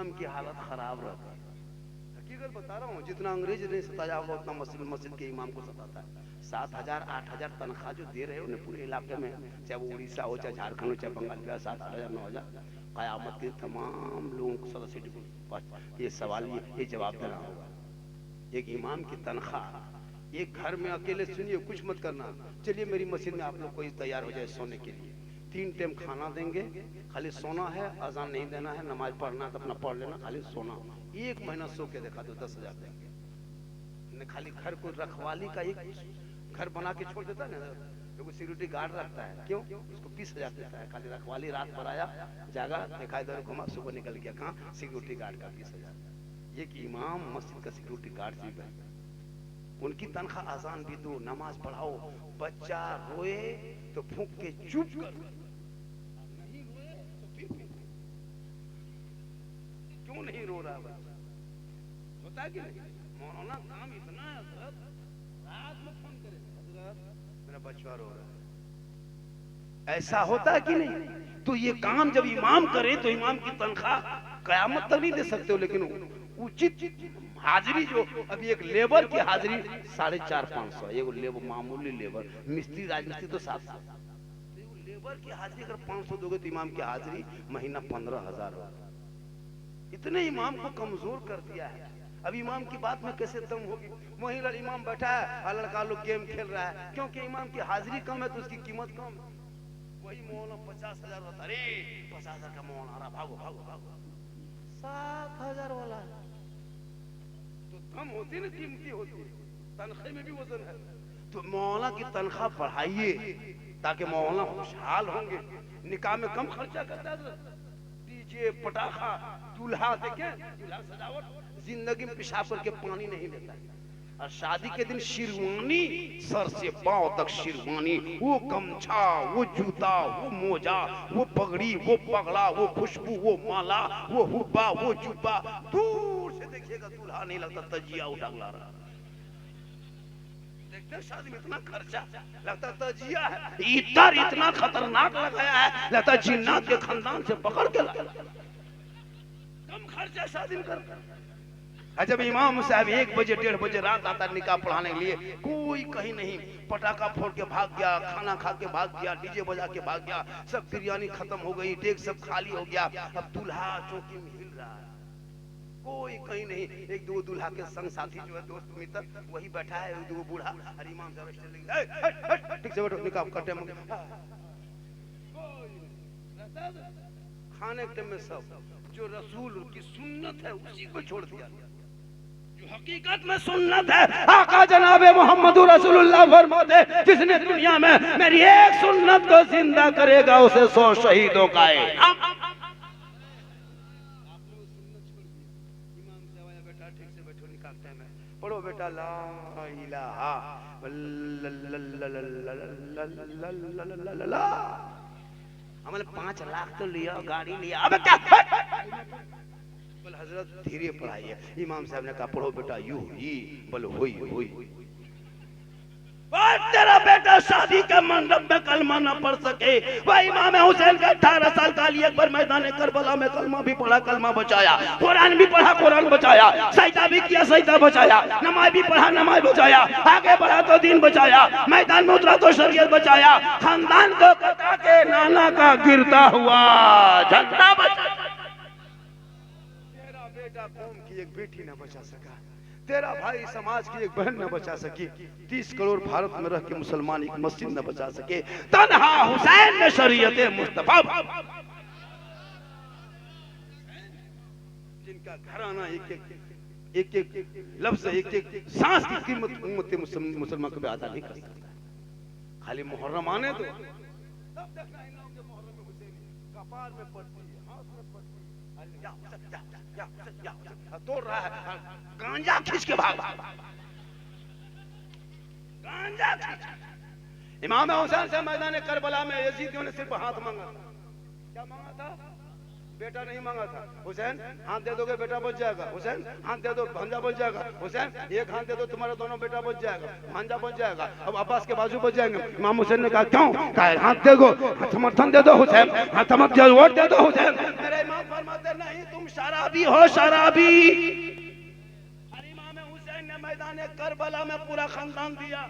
इमाम की हालत खराब रहती है। हकीकत बता रहा हूँ, जितना अंग्रेज ने सताया होगा उतना मस्जिद के इमाम को सताता है। 7,000 8,000 तनख्वाह जो दे रहे हो उन्हें पूरे इलाके में, चाहे वो उड़ीसा हो, चाहे झारखंड हो, चाहे बंगाल का, 7,000 9,000 कयामत के तमाम लोगों को सदा सीट ये सवाल ये जवाब देना होगा। एक इमाम की तनख्वाह, एक घर में अकेले, सुनिए कुछ मत करना, चलिए मेरी मस्जिद में आप लोग कोई तैयार हो जाए सोने के लिए, 3 टाइम खाना देंगे, खाली सोना है, अजान नहीं देना है, नमाज पढ़ना तो अपना पढ़ लेना, खाली सोना। 1 महीना सो के देखा तो 10,000 देंगे। खाली घर को रखवाली का एक घर बना के छोड़ देता है ना, तो सिक्योरिटी गार्ड रखता है, क्यों? उसको 20,000 देता है, खाली रखवाली, रात भर आया जागा देखा इधर घुमा, सुबह निकल गया, कहाँ? सिक्योरिटी गार्ड का 20,000। एक इमाम मस्जिद का सिक्योरिटी गार्ड जी है, उनकी तनख्वाह आसान भी दो, नमाज पढ़ाओ, बच्चा रोए तो फूंक के चुप कर, नहीं रोए तो फिर क्यों नहीं रो रहा बच्चा? होता है कि नहीं? मौलाना काम इतना है, रात में फोन करे, मेरा बच्चा रो रहा है, ऐसा होता है कि नहीं? तो ये काम जब इमाम करे तो इमाम की तनख्वाह कयामत तक नहीं दे सकते हो, लेकिन उचित हाजिरी, जो अभी एक लेबर की हाजिरी 450-500, एक लेबर मामूली लेबर, मिस्त्री राजमिस्त्री तो 700, लेबर की हाजिरी अगर 500 दोगे तो इमाम की हाजिरी महीना 15,000 होगा। इतने इमाम को कमजोर कर दिया है। अब इमाम की बात में कैसे दम होगी? वहीं इमाम बैठा है और लड़का लोग गेम खेल रहा है, क्योंकि इमाम की हाजिरी कम है तो उसकी कीमत कम है। वही मौलाना 50,000 होता, अरे 50,000 का मौलाना, भागो भागो भागो, 7,000 वाला है तो दम होती ना, कीमती होती है, तनख्वाह में भी वजन है। तो मौलाना की तनख्वाह बढ़ाइए ताकि मौलाना खुशहाल होंगे। निकाह में कम खर्चा करता है, डीजे पटाखा, दूल्हा देखें, दूल्हा सजावट, जिंदगी में पेशाब करके पानी नहीं लेता है। और शादी के दिन शेरवानी, सर से पांव तक शेरवानी, वो गमछा, वो जूता, वो मोजा, वो पगड़ी, वो पगड़ा, वो खुशबू, वो माला, वो हुब्बा, वो जुब्बा, दूर से देखिएगा दूल्हा नहीं लगता तजिया उठा ला रहा। देखते शादी में इतना खर्चा, लगता तजिया है, इतर इतना खतरनाक लगाया है, लगता जिन्नात के खानदान से पकड़ के लाया। कम खर्चा शादी में करता। जब इमाम साहब 1 बजे 1:30 बजे रात आता निकाह पढ़ाने के लिए, कोई कहीं नहीं, पटाखा फोड़ के भाग गया, खाना खा के भाग गया, डीजे बजा के भाग गया, सब बिरयानी खत्म हो गई, डेग सब खाली हो गया, अब दूल्हा चौकी में हिल रहा है, कोई कहीं नहीं। 1-2 दूल्हा के संग साथी जो है, दोस्त मित्र, वही बैठा है, 1-2 बूढ़ा, और इमाम साहब ठीक से बैठो, निकाह का टाइम, खाने के टाइम में सब जो रसूल की सुन्नत है उसी को छोड़ दिया। हकीकत में सुन्नत है, आका जनाबे मोहम्मद रसूलुल्लाह फरमाते, जिसने दुनिया में मेरी एक सुन्नत को जिंदा करेगा उसे 100 शहीदों का है। बेटा ठीक से बैठो, निकालते हैं, पढ़ो बेटा ला इलाहा इल्लल्लाह। हमने 5 लाख तो लिया, गाड़ी लिया, अब क्या? बोल हजरत धीरे पढ़ाइए। इमाम साहब ने कहा पढ़ो बेटा यू ही, बोलो हुई हुई। तेरा बेटा शादी के मंडप में कलमा न पढ़ सके, वह इमाम हुसैन का 18 साल का अली अकबर मैदान करबला में कलमा भी पढ़ा, कलमा बचाया, कुरान भी पढ़ा, कुरान बचाया, सजदा भी किया, सजदा बचाया, नमाज भी पढ़ा, नमाज बचाया, आगे बढ़ा तो दीन बचाया, मैदान में उतरा तो शरीयत बचाया, खानदान को कटा के नाना का गिरता हुआ झंडा बचाया। कौम की एक बेटी न बचा सका, तेरा भाई समाज की एक बहन न बचा सकी, 30 करोड़ भारत में रह के मुसलमान एक मस्जिद न बचा सके, तन्हा हुसैन ने शरीयत मुस्तफा, जिनका घराना एक लफ्ज, एक सांस की कीमत उम्मत मुसलमान को भी अदा नहीं कर सकता। खाली मुहर्रम आने दो, तब देखना इन लोगों के मुहर्रम में हुसैनी कपार में पड़ती है, हाथ में पड़ती है, तोड़ रहा है, गांजा खींच के भाग, गांजा खींच। इमाम हुसैन से मैदान करबला में यजीदियों ने सिर्फ हाथ मांगा था। क्या मांगा था? बेटा नहीं मांगा था। हुसैन हाथ दे दोगे बेटा बच जाएगा, हुसैन हाथ दे दो भांजा बच जाएगा, हुसैन एक हाथ दे दो तुम्हारा दोनों बेटा बच जाएगा, भांजा बच जाएगा, अब अब्बास के बाजू बच जाएंगे। इमाम हुसैन ने कहा क्यों? कहा हाथ दे दो, समर्थन दे दो हुसैन, हाथ समर्थन वोट दे दो हुसैन। मेरे इमाम फरमाते नहीं, तुम शराबी हो शराबी। इमाम हुसैन ने मैदान करबला में पूरा खानदान दिया,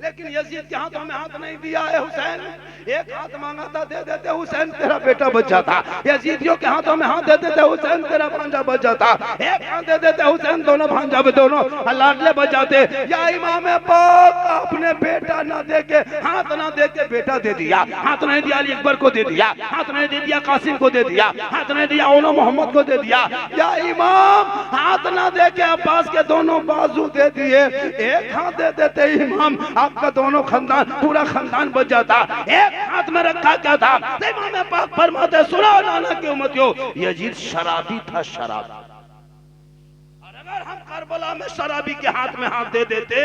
लेकिन यजीद के हाथों में हाथ नहीं दिया है। हुसैन एक हाथ मांगा था, दे देते हुसैन तेरा बेटा बच जाता। यजीदियों के हाथों में हाथ दे देते हुसैन तेरा भांजा बच जाता। एक हाथ दे देते हुसैन दोनों भांजा भी दोनों लाडले बच जाते। या इमाम पाक अपने बेटा ना दे के, हाथ ना दे के बेटा दे दिया। हाथ नहीं दिया अली अकबर को दे दिया, हाथ नहीं दे दिया कासिम को दे दिया, हाथ नहीं दिया ओनो मोहम्मद को दे दिया। या इमाम हाथ ना दे के अब्बास के दोनों बाजू दे दिए। एक हाथ दे देते इमाम आपका दोनों खानदान पूरा खानदान बच जाता। एक हाथ में रखा क्या था? इमाम पाक फरमाते सुनो नाना की उम्मतियों, यजीद शराबी था, शराबी। और अगर हम करबला में शराबी के हाथ में हाथ दे देते,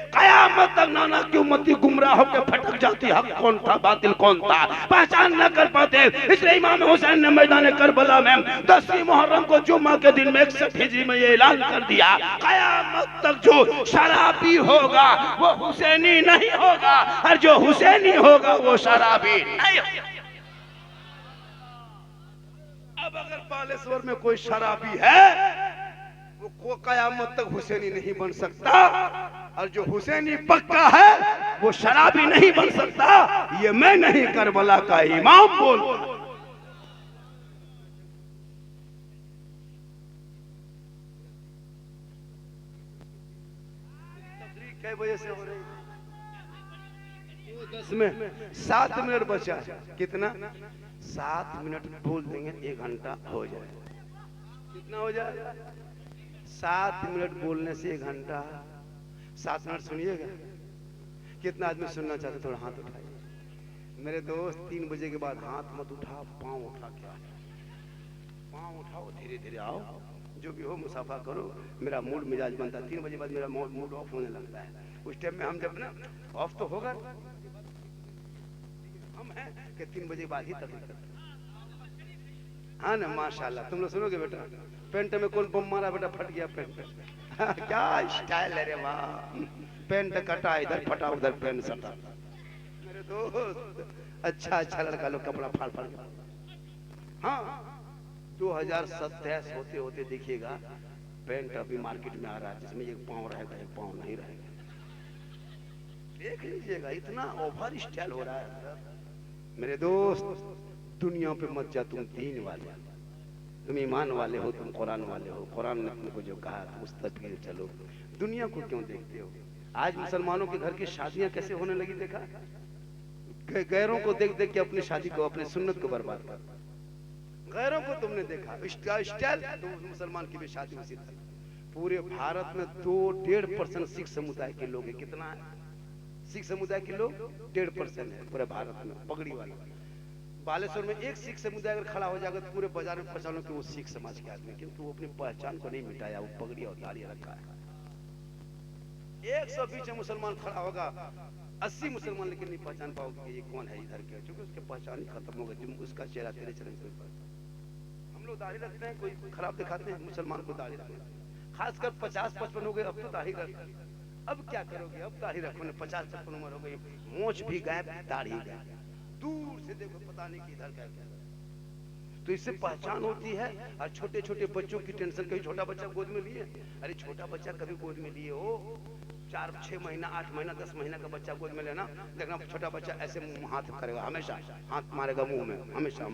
कयामत तक नाना की उम्मती गुमराह होकर भटक जाती। हक कौन था, बातिल कौन था, पहचान न कर पाते। इसलिए इमाम हुसैन ने मैदान करबला में 10वीं मुहर्रम को जुम्मा के दिन में 61 हिजरी में ये ऐलान कर दिया, कयामत तक जो शराबी होगा वो हुसैनी नहीं होगा, और जो हुसैनी होगा वो शराबी नहीं होगा। अब अगर बालेश्वर में कोई शराबी है वो कयामत तक हुसैनी नहीं बन सकता, और जो हुसैनी पक्का है वो शराबी नहीं बन सकता। ये मैं नहीं, करबला का इमाम बोल। कई वजह से हो रही 10 में 7 मिनट बचा है। कितना? 7 मिनट बोल देंगे 1 घंटा हो जाए। कितना हो जाए? 7 मिनट बोलने से 1 घंटा। 7 मिनट सुनिएगा। कितना आदमी सुनना चाहते? थोड़ा हाथ उठाइए मेरे दोस्त। 3 बजे के बाद हाथ मत उठा, पांव उठा के आओ, पांव उठाओ, धीरे धीरे आओ, जो भी हो मुसाफा करो। मेरा मूड मिजाज बनता है 3 बजे बाद, मेरा मूड ऑफ होने लगता है। उस टाइम में हम जब ना ऑफ तो होगा, हम हैं कि 3 बजे बाद ही तकलीफ करते। हाँ ना, माशाल्लाह। तुम लोग सुनोगे बेटा? पेंट में कौन बम मारा बेटा? फट गया पेंट। क्या स्टाइल है रे वाह। पेंट कटा, इधर फटा, उधर पेंट सटा। मेरे दोस्त अच्छा लड़का लोग कपड़ा फाड़ फाड़ के। हाँ 2027 होते होते देखिएगा पेंट अभी मार्केट में आ रहा है जिसमें एक पाँव रहेगा, एक पाँव नहीं रहेगा। देख लीजिएगा, इतना ओवर स्टाइल हो रहा है। मेरे दोस्त दुनिया पे मत जा, तुम दीन वाले, तुम ईमान वाले हो, तुम कुरान वाले हो। कुरान ने तुमको जो कहा तुम उस तरफ चलो। दुनिया को क्यों देखते हो? आज मुसलमानों के घर की शादियां कैसे होने लगी देखा? गैरों को देख देख के अपनी शादी को, अपनी सुन्नत को बर्बाद कर। गैरों को तुमने देखा स्टाइल, तो मुसलमान की भी शादी उसी तरह। पूरे भारत में 2-1.5% सिख समुदाय के लोग हैं। कितना है? सिख समुदाय के लोग 1.5% है पूरे भारत में, पगड़ी वाला। बालेश्वर में एक सिख समुदाय अगर खड़ा हो जाएगा तो पूरे बाजार में पहचानो कि वो सिख समाज के आदमी, क्योंकि वो अपनी पहचान को नहीं मिटाया, वो पगड़ी और दाढ़ी रखा है। 120 मुसलमान खड़ा होगा, 80 मुसलमान लेकिन नहीं पहचान पाओगे कि ये कौन है इधर के, क्योंकि उसके पहचान ही खत्म हो गई। उसका चेहरा तेरे चेहरे में कोई। हम लोग दाढ़ी रखते हैं, कोई खराब दिखाते हैं, मुसलमान को दाढ़ी रखते हैं। खासकर 50-55 हो गए अब तो दाढ़ी रख। अब क्या करोगे? अब दाढ़ी रखो, 50-55 उम्र हो गई, मोछ भी गायब, दाढ़ी गायब। दूर से देखो पता नहीं कि इधर क्या क्या। तो इससे पहचान होती है। और छोटे छोटे बच्चों की टेंशन, कभी छोटा बच्चा गोद में लिए? अरे छोटा बच्चा कभी गोद में लिए हो? 4-6 महीना, 8 महीना, 10 महीना का बच्चा गोद में लेना, देखना छोटा बच्चा ऐसे हाथ करेगा, हमेशा हाथ मारेगा मुंह में, हमेशा।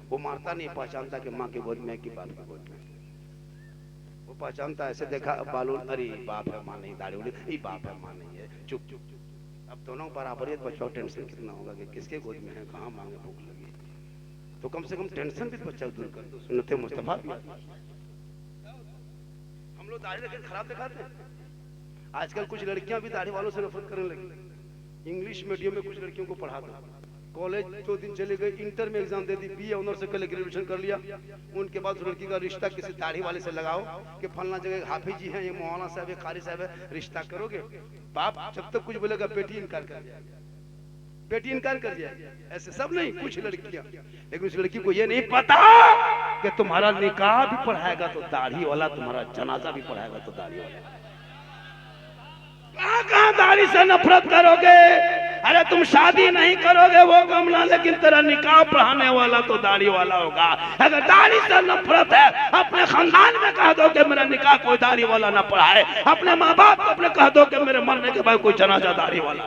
वो मारता नहीं, पहचानता कि माँ के गोद में है कि बाप के गोद में। वो पहचानता ऐसे देखा बालू, अरे बाप है माँ नहीं, दाढ़ी उड़ी, बाप है माँ नहीं है, चुप चुप। अब दोनों बराबर, बच्चों टेंशन कितना होगा कि किसके गोद में है, कहाँ मांगे, भूख लगी। तो कम से कम टेंशन भी बच्चा दूर कर दो। सुन्नत मुस्तफा भी। हम लोग दाढ़ी रखे खराब दिखाते हैं। आजकल कुछ लड़कियां भी दाढ़ी वालों से नफरत करने लगी। इंग्लिश मीडियम में कुछ लड़कियों को पढ़ा दो, कॉलेज 2 दिन चले गए, इंटर में एग्जाम दे दी, बीए ऑनर से पहले ग्रेजुएशन कर लिया। उनके बाद उस लड़की का रिश्ता किसी दाढ़ी वाले से लगाओ कि फलना जगह हाफिज जी हैं, ये मौलाना साहब है, कारी साहब है, रिश्ता करोगे। बाप जब तक कुछ बोलेगा बेटी इनकार कर जाएगी, बेटी इनकार कर जाएगी। ऐसे सब नहीं, कुछ लड़कियां। लेकिन उस लड़की को ये नहीं पता कि तुम्हारा निकाह भी पढ़ाएगा तो दाढ़ी वाला, तुम्हारा जनाजा भी पढ़ाएगा तो दाढ़ी वाला। कहां दाढ़ी से नफरत करोगे? अरे तुम शादी नहीं करोगे वो कमला, लेकिन तेरा निकाह पढ़ाने वाला तो दाढ़ी वाला होगा। अगर दाढ़ी से नफरत है, अपने खानदान में कह दो कि मेरा निकाह कोई दाढ़ी वाला ना पढ़ाए। अपने माँ बाप को अपने कह दो कि मेरे मरने के बाद कोई जनाजा दाढ़ी वाला।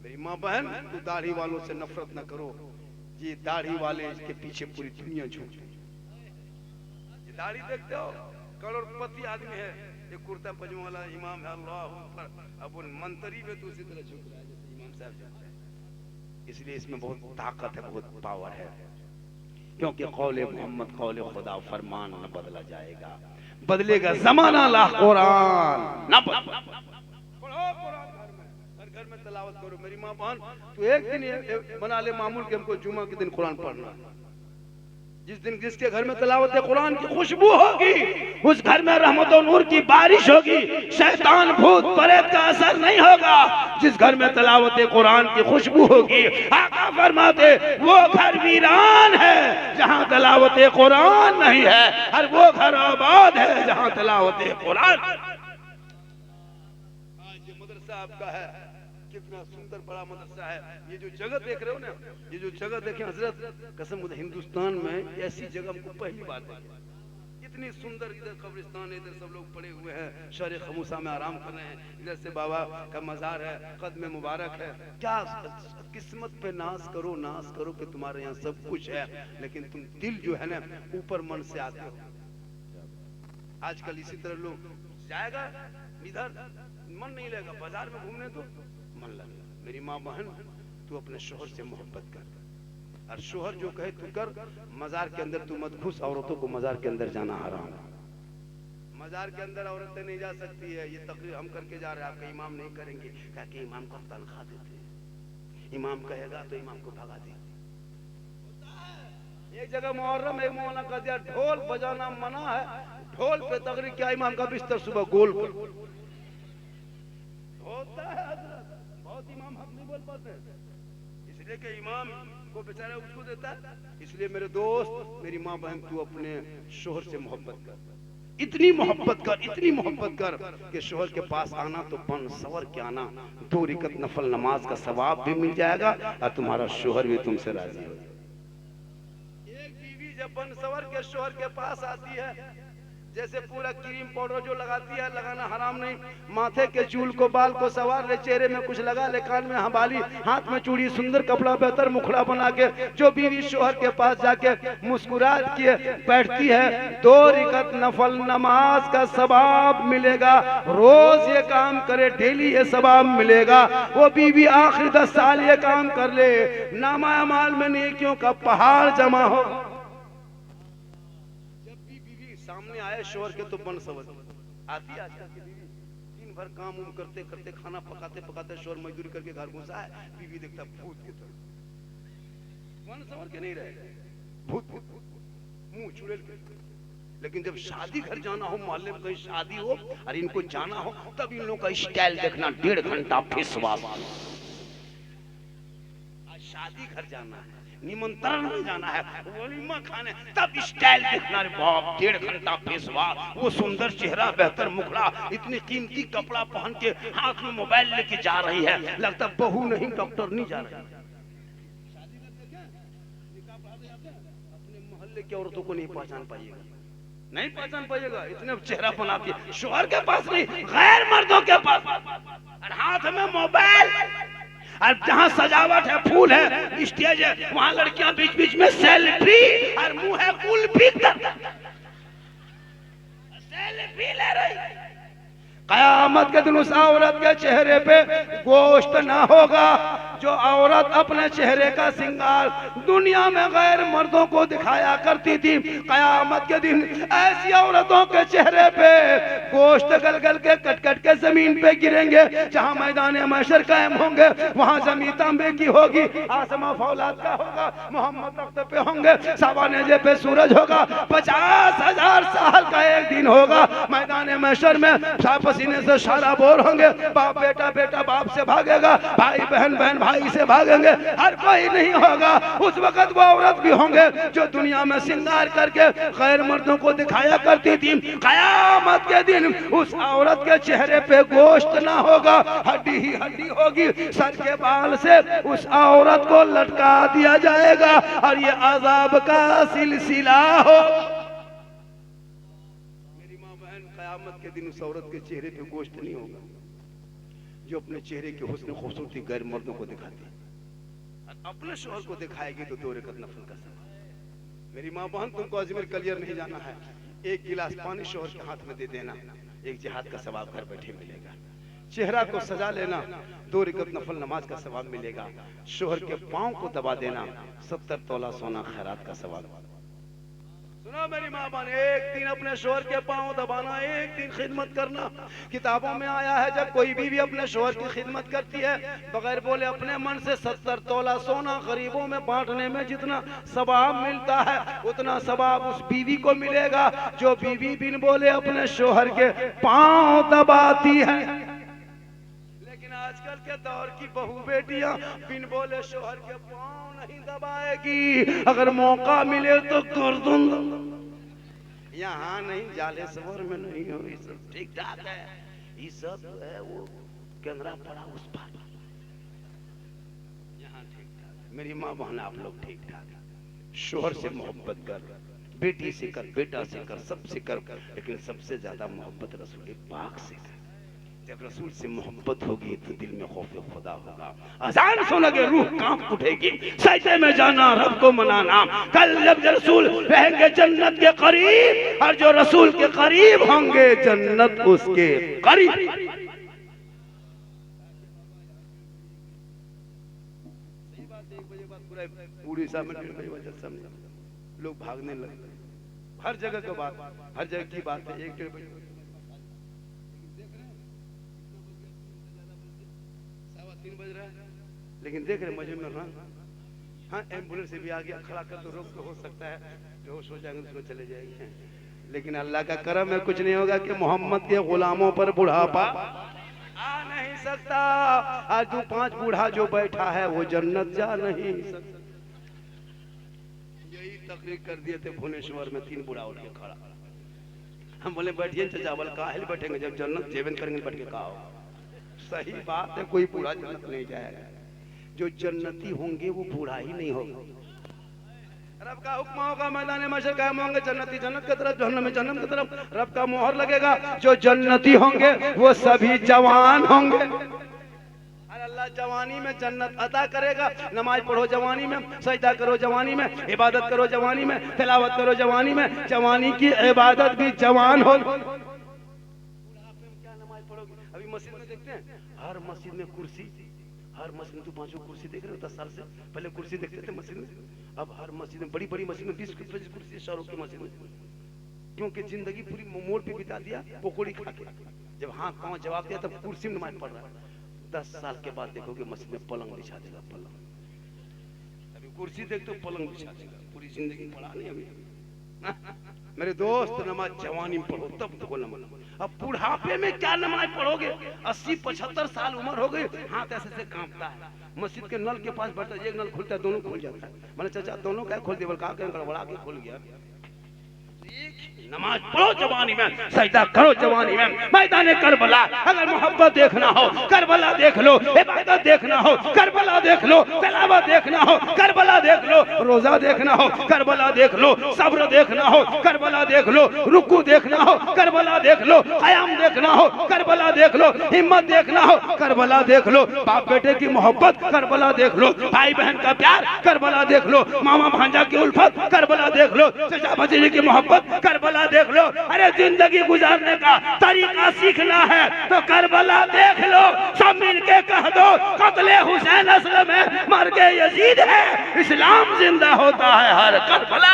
मेरी माँ बहन, तू दाढ़ी वालों से नफरत न करो। ये दाढ़ी वाले, इसके पीछे पूरी दुनिया झूठ है। ये दाढ़ी देखते हो, करोड़पति आदमी है, ये कुर्ता पजामा वाला इमाम है, अल्लाह अकबर। अब उन मंत्री में तो उसी तरह झुक रहा है जैसे इमाम साहब झुकते हैं। इसलिए इसमें बहुत ताकत है, बहुत पावर है, क्योंकि कौले मोहम्मद कौले खुदा, फरमान न बदला जाएगा, बदलेगा जमाना ला कुरान न पढ़ो कुरान घर में तलावत करो। मेरी माँ बहन, तू एक दिन बना ले मामूल के हमको जुमा के दिन कुरान पढ़ना। जिस दिन जिसके घर में तलावत कुरान की खुशबू होगी, उस घर में रहमत और नूर की बारिश होगी, शैतान भूत प्रेत का असर नहीं होगा। जिस घर में तलावत कुरान की खुशबू होगी, आका फरमाते वो घर वीरान है जहां तलावत कुरान नहीं है, और वो घर आबाद है जहां तलावत कुरान। आज ये मदरसा आपका है, कितना सुंदर बड़ा मदरसा है। ये जो जगह देख रहे हो ना, ये जो जगह देखे हजरत, कसम हिंदुस्तान में ऐसी जगह हमको पहली बार देखी। इतनी सुंदर, इधर कब्रिस्तान है, इधर सब लोग पड़े हुए हैं, शहर खमूसा में आराम कर रहे हैं, इधर से बाबा का मजार है, कदम मुबारक है। क्या किस्मत पे नाज करो कि तुम्हारे यहाँ सब कुछ है, लेकिन तुम दिल जो है ना ऊपर मन से आते हो। आजकल इसी तरह लोग जाएगा इधर मन नहीं लगेगा, बाजार में घूमने तो मन लगेगा। मेरी माँ बहन, तू अपने शोहर से मोहब्बत कर, और शोहर जो कहे तू कर। मजार के अंदर तू मत घुस, औरतों को मजार के अंदर जाना हराम है। मजार के अंदर औरतें नहीं जा सकती है। ये तकरीर हम करके जा रहे हैं, आपका इमाम नहीं करेंगे, क्या कि इमाम को तनख्वाह देते हैं, इमाम कहेगा तो इमाम को भगा देंगे। एक जगह मुहर्रम एक मौलाना कह दिया ढोल बजाना मना है, ढोल पे तकरीर क्या, इमाम का बिस्तर सुबह गोल पर होता है। बहुत इमाम हक नहीं बोल पाते, इसलिए कि इमाम को बेचारा उसको देता है। इसलिए मेरे दोस्त, मेरी माँ बहन, तू अपने शोहर से मोहब्बत कर, इतनी मोहब्बत कर कि शोहर के पास आना तो बन सवर के आना, 2 रकात नफल नमाज का सवाब भी मिल जाएगा और तुम्हारा शोहर भी तुमसे राजी हो जाएगा। एक बीवी जब बन सवर के शोहर के पास आती है, जैसे पूरा क्रीम पाउडर जो लगाती है, लगाना हराम नहीं, माथे के चूल को बाल को सवार ले, चेहरे में कुछ लगा ले, कान में हबाली, हाथ में चूड़ी, सुंदर कपड़ा, बेहतर मुखड़ा बना के जो बीवी शोहर के पास जाके मुस्कुरा के बैठती है, 2 रकात नफल नमाज का सवाब मिलेगा। रोज ये काम करे, डेली ये सवाब मिलेगा। वो बीवी आखिर 10 साल ये काम कर ले, नामा अमाल में नेकियों का पहाड़ जमा हो। सामने आए शोहर के तो बन सवर आती है। आजकल की बीवी दिन भर काम करते करते, खाना पकाते पकाते, शोहर मजदूरी करके घर घुसा है, बीवी देखता भूत की तरह, बन सवर के नहीं रहे, भूत मुंह चुड़ैल के। लेकिन जब शादी घर जाना हो, मोहल्ले में कहीं शादी हो और इनको जाना हो, तब इन लोगों का स्टाइल देखना, 1.5 घंटा फेसवाश। आज शादी घर जाना है, निमंत्रण में जाना है, वलीमा खाने, तब स्टाइल देखना रे बाप, 1.5 घंटा फेसवाश, वो सुंदर चेहरा, बेहतर मुखड़ा, इतनी कीमती कपड़ा पहन के, हाथ में मोबाइल लेके जा रही है, लगता बहू नहीं डॉक्टर नहीं जा रही। शादी में देखें, निकाह पढ़ाते जाते हैं, अपने मोहल्ले की औरतों को नहीं पहचान पाइएगा, नहीं पहचान पाइएगा, इतने चेहरा बनाती है। शोहर के पास नहीं, गैर मर्दों के पास, और हाथ में मोबाइल, और जहाँ सजावट है, फूल है, स्टेज है, वहाँ लड़कियां बीच बीच में सेल्फी, और मुंह है कुल्फी सेल्फी ले रही। कयामत के दिन उस औरत के चेहरे पे गोश्त ना होगा। जो औरत अपने चेहरे का सिंगार दुनिया में गैर मर्दों को दिखाया करती थी, कयामत के दिन ऐसी औरतों के चेहरे पे गोश्त गल गल के कट कट के जमीन पे गिरेंगे। जहां मैदान महशर कायम होंगे, वहां जमीन तांबे की होगी, आसमां फौलाद का होगा, मोहम्मद तख्त पे होंगे, सावा नेजे पे सूरज होगा, 50,000 साल का एक दिन होगा। मैदान महशर में पसीने से सारा बोर होंगे, बाप बेटा, बेटा बाप से भागेगा, भाई बहन, बहन भाई से भागेंगे, हर कोई नहीं होगा। उस वक्त वो औरत भी होंगे जो दुनिया में श्रृंगार करके गैर मर्दों को दिखाया करती थी। कयामत के दिन लेकिन उस औरत के चेहरे पे गोश्त ना होगा, हड्डी ही हड्डी होगी। सर के बाल से उस औरत को लटका दिया जाएगा और ये अजाब का सिलसिला हो। मेरी माँ बहन, कयामत के दिन उस औरत के चेहरे पे गोश्त नहीं होगा जो अपने चेहरे के हुस्न खूबसूरती गैर मर्दों को दिखाती है, अपने शोहर को दिखाएगी तो 2 रकात नफल का सवाब। मेरी माँ बहन, तुमको अजमेर कलियर नहीं जाना है, 1 गिलास पानी शोहर के हाथ में दे देना, एक जिहाद का सवाब घर बैठे मिलेगा। चेहरा को सजा लेना, 2 रकात नफल नमाज का सवाब मिलेगा। शोहर के पांव को दबा देना, 70 तोला सोना खैरात का सवाब। सुनो मेरी माँ बहन, एक दिन अपने शोहर के पांव दबाना, एक दिन खिदमत करना। किताबों में आया है जब कोई बीवी अपने शोहर की खिदमत करती है बगैर बोले अपने मन से, 70 तोला सोना गरीबों में बांटने में जितना सवाब मिलता है उतना सवाब उस बीवी को मिलेगा जो बीवी बिन बोले अपने शोहर के पांव दबाती है। लेकिन आजकल के दौर की बहू बेटियां बिन बोले शोहर के पांव नहीं दबाएगी, अगर मौका मिले तो गर्दन। यहाँ नहीं, जालेश्वर में नहीं हो, ये सब ठीक ठाक है, ये सब है वो कैमरा पड़ा उस पर, यहाँ ठीक ठाक है। मेरी माँ बहन, आप लोग ठीक ठाक है। शोहर से मोहब्बत कर, बेटी से कर, बेटा से कर, सबसे कर, लेकिन सबसे ज्यादा मोहब्बत रसूल पाक से कर। जब रसूल से मोहब्बत होगी तो दिल में खौफ खुदा होगा। अजान सुनोगे रूह कांप उठेगी, सजदे में जाना, रब को मनाना। कल जब रसूल रहेंगे जन्नत के करीब और जो रसूल के करीब होंगे जन्नत उसके करीब। सही बात है, 1 बजे बाद पूरा उड़ीसा में 1:30 बजे वजह समझ लोग भागने लगे। हर जगह का बात, हर जगह की बात है। 1-1:30 बजे 3 बज रहा है, लेकिन देख रहे मजे में रंग। हाँ, एम्बुलेंस से भी आ गया, खड़ा कर तो रोक तो हो सकता है, बेहोश हो जाएंगे तो चले जाएंगे। लेकिन अल्लाह का करम है, कुछ नहीं होगा कि मोहम्मद के गुलामों पर बुढ़ापा आ नहीं सकता। आज 2-5 बूढ़ा जो बैठा है वो जन्नत जा नहीं सकता। यही तकरीर कर दिए थे भुवनेश्वर में, 3 बूढ़ा उठ के खड़ा। हम बोले बैठिए चाचा, बोले काहे बैठेंगे, जब जन्नत जेबन करेंगे बैठ के कहा होगा। सही बात है, कोई बूढ़ा जन्नत नहीं जाएगा, जो जन्नती होंगे वो बूढ़ा ही नहीं होगा। रब का हुक्म होगा, मैदान महशर कायम होंगे, जन्नती जन्नत की तरफ, जहन्नमी जहन्नम की तरफ। रब का मोहर लगेगा, जो जन्नती होंगे वो सभी जवान होंगे। और अल्लाह जवानी में जन्नत अता करेगा। नमाज पढ़ो जवानी में, सजदा करो जवानी में, इबादत करो जवानी में, तिलावत करो जवानी में। जवानी की इबादत भी जवान हो। मस्जिद में देखते हैं, हर मस्जिद में कुर्सी, हर मस्जिद में 5 कुर्सी देख रहे हो। 10 साल से पहले कुर्सी देखते थे मस्जिद में, अब हर मस्जिद में, बड़ी बड़ी मस्जिद में 20-25 कुर्सी, शहरों की मस्जिद में। क्योंकि जिंदगी पूरी मोड़ पे बिता दिया पकौड़ी खा के। जब हाँ पाँव जवाब दिया तब कुर्सी में नमाज पढ़ रहा है। 10 साल के बाद देखोगे मस्जिद में पलंग बिछा देगा, पलंग। अभी कुर्सी देखते हो, पलंग बिछा देगा। पूरी जिंदगी पढ़ा नहीं अभी। मेरे दोस्त, नमाज जवानी में पढ़ो तब तो नमाज। अब बुढ़ापे में क्या नमाज पढ़ोगे? 80-75 साल उम्र हो गई, हाथ ऐसे से कांपता है। मस्जिद के नल के पास बैठा, एक नल खुलता है, दोनों खुल जाता है। मैंने चाचा दोनों क्या खोल दिया? कहा गड़बड़ा के खुल गया। नमाज पढ़ो जवानी में, सजदा करो जवानी में। मैदान करबला अगर मोहब्बत देखना हो, करबला देख लो। इबादत देखना हो, करबला देख लो। तिलावत देखना हो, करबला देख लो। रोजा देखना हो, करबला देख लो। सब्र देखना हो, करबला देख लो। रुकू देखना हो, करबला देख लो। क़याम देखना हो, करबला देख लो। हिम्मत देखना हो, करबला देख लो। बाप बेटे की मोहब्बत, करबला देख लो। भाई बहन का प्यार, करबला देख लो। मामा भांजा की उल्फत, करबला देख लो। चाचा भतीजे की मोहब्बत, करबला देख लो। अरे जिंदगी गुजारने का तरीका सीखना है तो करबला देख लो। सब मिलके कह दो, कत्ले हुसैन असल में मर के यजीद है, इस्लाम जिंदा होता है हर करबला।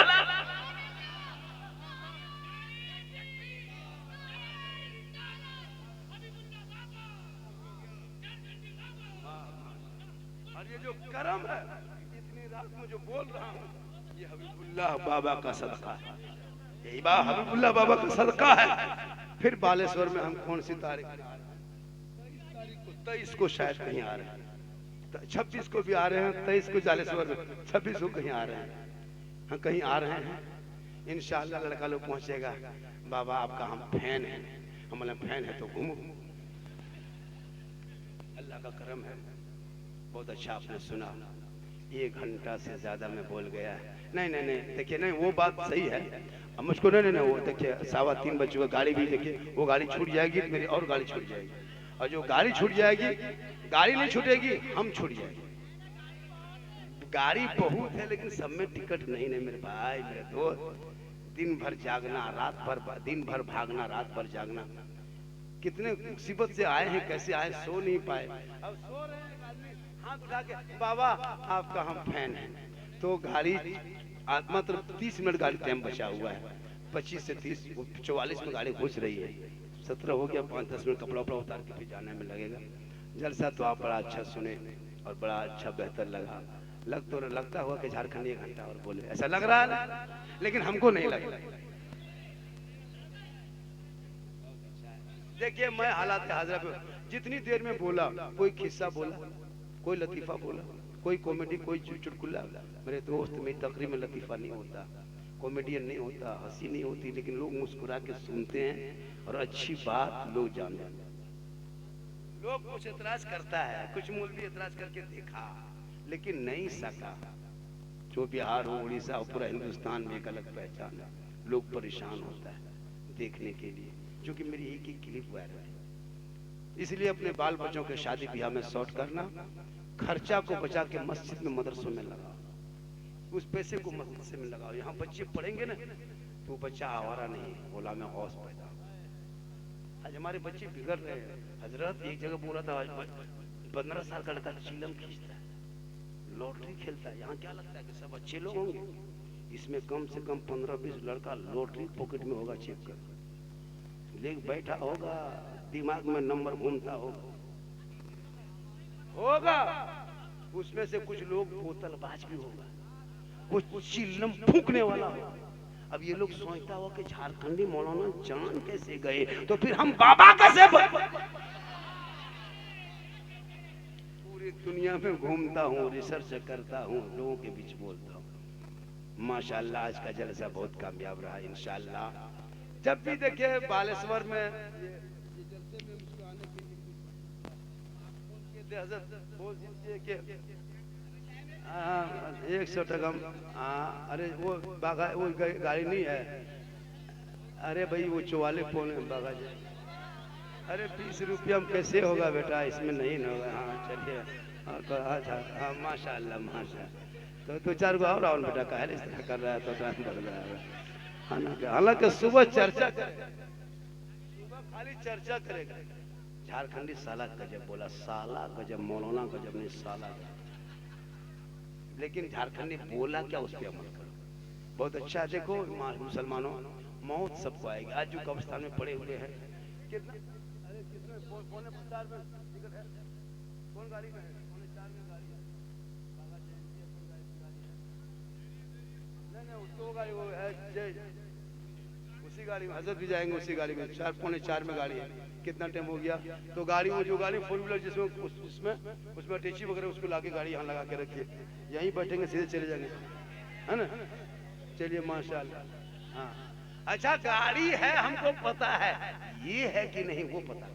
और ये जो करम है, इतनी रात में जो बोल रहा हूँ, ये हबीबुल्लाह बाबा का सदका है। हबीबुल्लाह बाबा का सदका है। फिर बालेश्वर में हम कौन सी तारीख? 23 को शायद कहीं आ रहे हैं, 26 को भी आ रहे हैं, 23 को जालेश्वर में, 26 को कहीं आ रहे हैं। हम कहीं आ रहे हैं, इंशाअल्लाह लड़का लोग पहुंचेगा। बाबा आपका हम फैन हैं, हम बोले फैन है तो घूमो। अल्लाह का करम है, बहुत अच्छा आपने सुना। 1 घंटा से ज्यादा में बोल गया है। नहीं नहीं नहीं देखिए, नहीं वो बात सही है। अब मुझको नहीं नहीं वो देखिए 3:15 बजे हुआ, गाड़ी भी देखिए वो गाड़ी छूट जाएगी तो मेरी और गाड़ी छूट जाएगी, और जो गाड़ी छूट जाएगी, गाड़ी नहीं छूटेगी, हम छूट जाएंगे। गाड़ी बहुत है लेकिन सब में टिकट नहीं है मेरे भाई मेरे दोस्त। दिन भर जागना, रात भर, दिन भर भागना, रात भर जागना। कितने मुसीबत से आए हैं, कैसे आए, सो नहीं पाए। अब सो रहे हैं, आदमी हाथ उठा के बाबा आपका हम फैन हैं, तो गाड़ी मात्र 30 मिनट गाड़ी टाइम बचा हुआ है। 25 से 30 44 में गाड़ी घुस रही है। 17 हो गया, 5-10 मिनट कपड़ा उपड़ा उतार के फिर जाने में लगेगा। जलसा तो आप बड़ा अच्छा सुने और बड़ा अच्छा बेहतर लगा। लगता हुआ कि झारखंड 1 घंटा और बोले, ऐसा लग रहा है ना, लेकिन हमको नहीं लग रहा। देखिए मैं हालात हाजरा पे जितनी देर में बोला, कोई किस्सा बोला, कोई लतीफा बोला, कोई कॉमेडी, कोई चुटकुला। मेरे दोस्त, मेरी तकरीर में लतीफा नहीं होता, कॉमेडियन नहीं होता, हंसी नहीं होती, लेकिन लोग मुस्कुरा के सुनते हैं और अच्छी बात लोग जान जाते हैं। लोग कुछ एतराज करता है, कुछ मौलवी एतराज करके देखा लेकिन नहीं सका। जो बिहार हो, उड़ीसा हो, पूरा हिंदुस्तान में एक अलग पहचान है। लोग परेशान होता है देखने के लिए, जो कि मेरी एक क्लिप वायरल है। इसलिए अपने बाल बच्चों के शादी ब्याह में शॉर्ट करना, खर्चा को बचा के मस्जिद में, मदरसों में लगाओ, उस पैसे को मदरसे में लगाओ। यहाँ बच्चे पढ़ेंगे ना तो बच्चा आवारा नहीं, गोला में हौस पैदा। आज हमारे बच्चे बिगड़ रहे हैं। हजरत एक जगह बोला था, 15 साल का लड़का चिलम खींचता है, लॉटरी खेलता है। यहाँ क्या लगता है कि सब अच्छे लोग होंगे? इसमें कम से कम 15-20 लड़का लॉटरी पॉकेट में होगा, चेक कर ले बैठा होगा, दिमाग में नंबर घूमता होगा। उसमें से कुछ लोग बोतलबाज भी होगा, कुछ चिल्लम फूंकने वाला होगा। अब ये लोग सोचता होगा कि झारखंडी मौलाना जान कैसे गए, तो फिर हम बाबा कैसे पूरी दुनिया में घूमता हूँ, रिसर्च करता हूँ, लोगों के बीच बोलता हूँ। माशाल्लाह आज का जलसा बहुत कामयाब रहा। इंशाल्लाह जब भी देखिए बालेश्वर में ये जलसे में मुझको आने के लिए हज़रत बोल दीजिए कि 100 टका। अरे वो बागा, वो गाड़ी नहीं है। अरे भाई वो 44 पौने बागा जी। अरे 20 रुपया में कैसे होगा बेटा, इसमें नहीं होगा। हाँ चलिए, अच्छा हाँ माशाल्लाह माशाल्लाह। तो 4 गो और बेटा का इस तरह कर रहा है तो टाइम बढ़ रहा है। हालांकि सुबह चर्चा करेगा, सुबह खाली चर्चा करेगा। झारखंडी साला गजब बोला, साला गजब, मौलाना गजब नहीं, साला गजब। लेकिन झारखंडी बोला क्या, उस पर अमल करो। बहुत अच्छा। देखो मुसलमानों, मौत सबको आएगी। आज जो कब्रिस्तान में पड़े हुए हैं, कितना पौने 4 में टिकट है, कौन गाड़ी में है? पौने 4 में गाड़ी है, नहीं उसको गाड़ी वो है, उसी गाड़ी में हजरत भी जाएंगे, उसी गाड़ी में। 4 पौने 4 में गाड़ी है। कितना टाइम हो गया? तो गाड़ी में, जो गाड़ी 4 व्हीलर जिसमें उसमें अटैची वगैरह, उसको लाके गाड़ी यहाँ लगा के रखिए, यहीं बैठेंगे, सीधे चले जाएंगे, है ना। चलिए माशाल्लाह। हाँ अच्छा, गाड़ी है हमको पता है, ये है कि नहीं वो पता।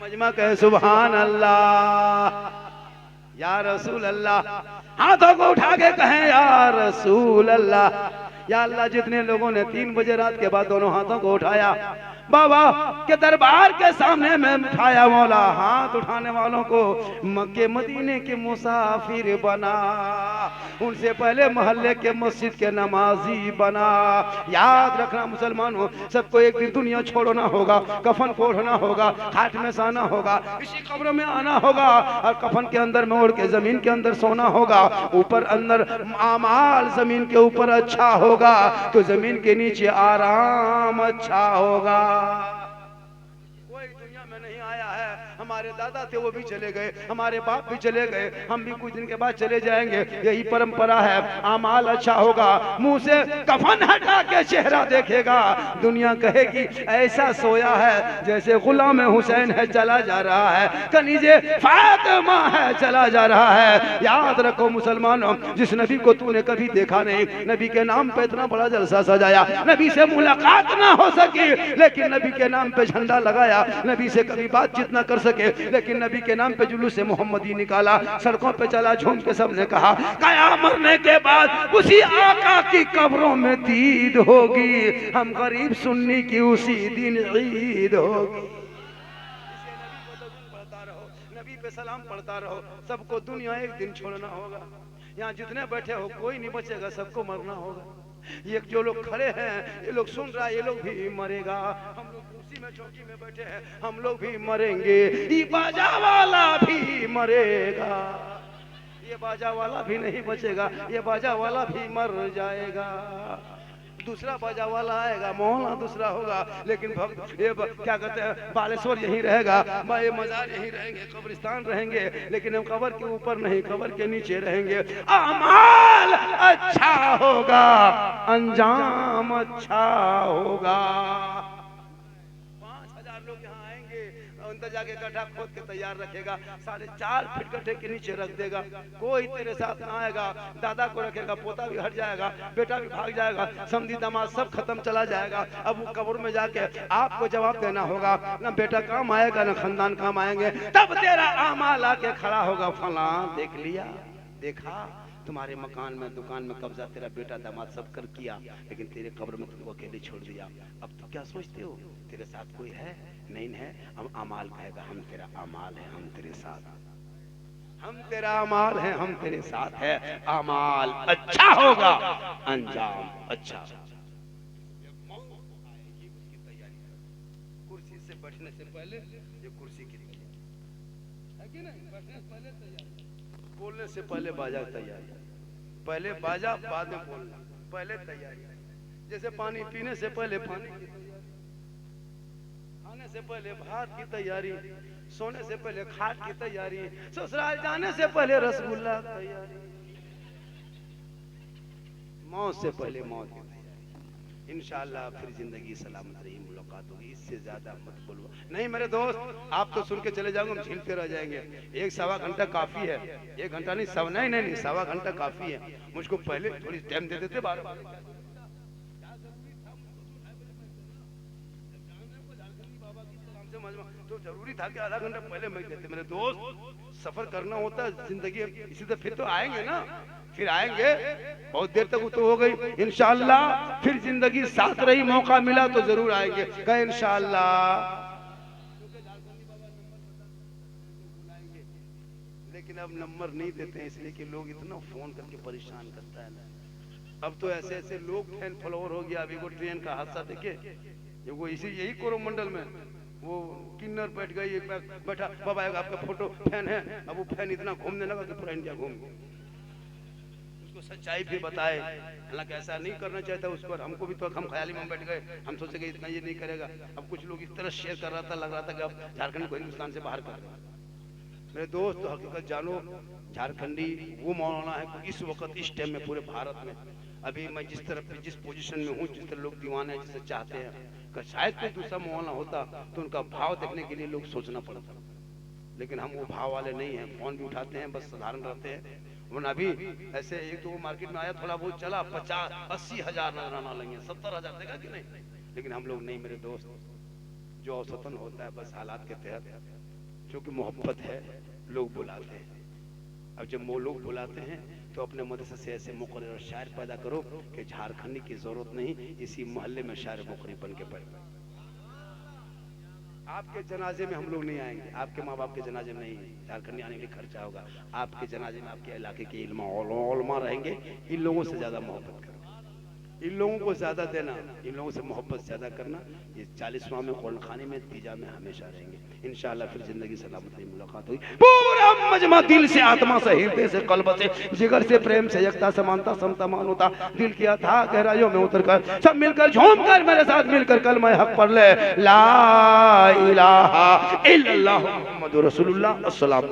मजमा कहे सुभान अल्लाह, या रसूल अल्लाह। हाथों को उठा के कहें या रसूल अल्लाह। या अल्लाह, जितने लोगों ने 3 बजे रात के बाद दोनों हाथों को उठाया, बाबा के दरबार के सामने में उठाया, मौला हाथ उठाने वालों को मक्के मदीने के मुसाफिर बना, उनसे पहले मोहल्ले के मस्जिद के नमाजी बना। याद रखना मुसलमानों, सबको एक दिन दुनिया छोड़ना होगा, कफन ओढ़ना होगा, खाट में सोना होगा, इसी कब्र में आना होगा, और कफन के अंदर में ओढ़ के जमीन के अंदर सोना होगा। ऊपर अंदर आमाल जमीन के ऊपर अच्छा होगा तो जमीन के नीचे आराम अच्छा होगा। कोई दुनिया में नहीं आया है हमारे दादा थे वो भी चले गए, हमारे बाप भी चले गए, हम भी कुछ दिन के बाद चले जाएंगे। यही परंपरा है। अमाल अच्छा होगा, मुंह से कफन हटा के चेहरा देखेगा, दुनिया कहेगी ऐसा सोया है जैसे गुलाम हुसैन है चला जा रहा है, कनीजे फातिमा है चला जा रहा है। याद रखो मुसलमानों, जिस नबी को तूने कभी देखा नहीं, नबी के नाम पे इतना बड़ा जलसा सजाया, नबी से मुलाकात ना हो सकी लेकिन नबी के नाम पे झंडा लगाया, नबी से कभी बातचीत ना कर सके लेकिन नबी के नाम पे जुलूस मोहम्मदी निकाला, सड़कों पे चला, झूम के सबने कहा कया मरने के बाद उसी आका की कब्रों में दीद होगी, हम गरीब सुन्नी की उसी दिन ईद होगी। नबी पे सलाम पढ़ता रहो, सबको दुनिया एक दिन छोड़ना होगा। यहाँ जितने बैठे हो कोई नहीं बचेगा, सबको मरना होगा। ये जो लोग खड़े हैं, ये लोग सुन रहा है, ये लोग भी मरेगा। हम लोग कुर्सी में चौकी में बैठे हैं, हम लोग भी मरेंगे। ये बाजा वाला भी मरेगा, ये बाजा वाला भी नहीं बचेगा, ये बाजा वाला भी मर जाएगा। दूसरा बाजा वाला आएगा, मोहल्ला दूसरा होगा, लेकिन क्या कहते हैं, बालेश्वर यहीं रहेगा, ये मजार यहीं रहेंगे, कब्रिस्तान रहेंगे, लेकिन हम कब्र के ऊपर नहीं, कब्र के नीचे रहेंगे। अमाल अच्छा होगा, अंजाम अच्छा होगा। 5000 लोग यहाँ आएंगे, अंदर जाके गड्ढा खोद के तैयार रखेगा, 4.5 फीट गड्ढे के नीचे रख देगा, कोई तेरे साथ ना आएगा। दादा को रखेगा, पोता भी हट जाएगा, बेटा भी भाग जाएगा, समधी दामाद सब खत्म चला जाएगा। अब वो कब्र में जाके आपको जवाब देना होगा, ना बेटा काम आएगा ना खानदान काम आएंगे। तब तेरा आमाल आके खड़ा होगा, फला देख लिया, देखा तुम्हारे मकान में दुकान में कब्जा तेरा बेटा दामाद सब कर किया, लेकिन तेरे कब्र में तुमको अकेले छोड़ दिया। अब तो क्या सोचते हो, तेरे साथ कोई है नहीं है? हम अमाल कहेगा, हम तेरा अमाल है, हम तेरे साथ, हम तेरा अमाल है, हम तेरे साथ है। अमाल अच्छा होगा, अंजाम अच्छा। उसकी तैयारी करो, कुर्सी से बैठने से पहले ये कुर्सी की है कि नहीं, बैठने से पहले तैयारी, बोलने से पहले बाजा तैयारी, पहले बाजा बाद में बोलना, पहले तैयारी। जैसे पानी पीने से पहले पानी की तैयारी, खाने से पहले भात की तैयारी, सोने से पहले खाट की तैयारी, ससुराल जाने से पहले रसगुल्ला तैयारी, मौत से पहले मौत की तैयारी। इंशाअल्लाह फिर जिंदगी सलामत रही, मुलाकात होगी। इससे ज्यादा मत बोलो। नहीं मेरे दोस्त, आप तो सुन के चले जाओगे, हम झीलते रह जाएंगे। 1-1.25 घंटा काफी है, 1 घंटा नहीं, सवा नहीं 1.25 घंटा काफी है। मुझको पहले थोड़ी टाइम दे देते, 12 तो जरूरी था कि आधा घंटा पहले मैं देते। मेरे दोस्त, सफर करना होता है जिंदगी, इसी तो फिर तो आएंगे ना, फिर आएंगे। बहुत देर तक तो हो गई, इंशाअल्लाह फिर जिंदगी साथ रही, मौका मिला तो जरूर आएंगे, कहे इंशाअल्लाह। लेकिन अब नंबर नहीं देते हैं, इसलिए कि लोग इतना फोन करके परेशान करता है ना। अब तो ऐसे ऐसे लोग फैन फॉलोअर हो गया। अभी वो ट्रेन का हादसा देखे, वो यही कोरोमंडल में वो किन्नर बैठ गई, बैठा बाबा आपका फोटो फैन है। अब वो फैन इतना घूमने लगा कि पूरा इंडिया घूम गया। उसको सच्चाई भी बताए, हालांकि ऐसा नहीं करना चाहता उसको। हमको भी तो हम ख्याली में बैठ गए, हम सोचे कि इतना ये नहीं करेगा। अब कुछ लोग इस तरह शेयर कर रहा था, लग रहा था कि अब झारखंड को हिंदुस्तान से बाहर कर देगा। मेरे दोस्त, तो हकीकत जानो, झारखंडी वो मौलाना है इस वक्त इस टाइम में पूरे भारत में। अभी मैं जिस तरफ जिस पोजीशन में हूँ, जिस तरह लोग दीवाने हैं, जिसे चाहते हैं, शायद कोई दूसरा मौलाना होता तो उनका भाव देखने के लिए लोग सोचना पड़ता, लेकिन हम वो भाव वाले नहीं हैं। फोन भी उठाते हैं, बस साधारण रहते हैं। वरना अभी ऐसे एक तो वो मार्केट में आया, थोड़ा बहुत चला, 50-80 हजार नजराना लेंगे, 70 हजार देगा कि नहीं। लेकिन हम लोग नहीं मेरे दोस्त, जो औसतन होता है बस हालात के तहत, क्योंकि मोहब्बत है लोग बुलाते हैं। अब जब वो लोग बुलाते हैं तो अपने मदरसे से ऐसे मुकर्रर और शायर पैदा करो कि झारखंडी की जरूरत नहीं, इसी मोहल्ले में शायर मुकर्रर बन के पैदा। आपके जनाजे में हम लोग नहीं आएंगे, आपके माँ बाप के जनाजे में नहीं, झारखंडी आने के लिए खर्चा होगा। आपके जनाजे में आपके इलाके के इल्मा रहेंगे। इन लोगों से ज्यादा मोहब्बत करो, इन लोगों को ज्यादा देना, इन लोगों से मोहब्बत ज्यादा करना। ये 40वां में कुरान खाने में तीजा में हमेशा रहेंगे इंशाअल्लाह। फिर जिंदगी सलामत रही, मुलाकात हुई। पूरा मजमा दिल से, आत्मा से, हृदय से, कल्ब से, जिगर से, प्रेम से, एकता, समानता, समता, मानवता, दिल किया था गहराइयों में उतर कर सब मिलकर झूम कर मेरे साथ मिलकर कलमा हक पढ़ ले, ला इलाहा इल्लल्लाह मुहम्मदुर रसूलुल्लाह। अस्सलाम।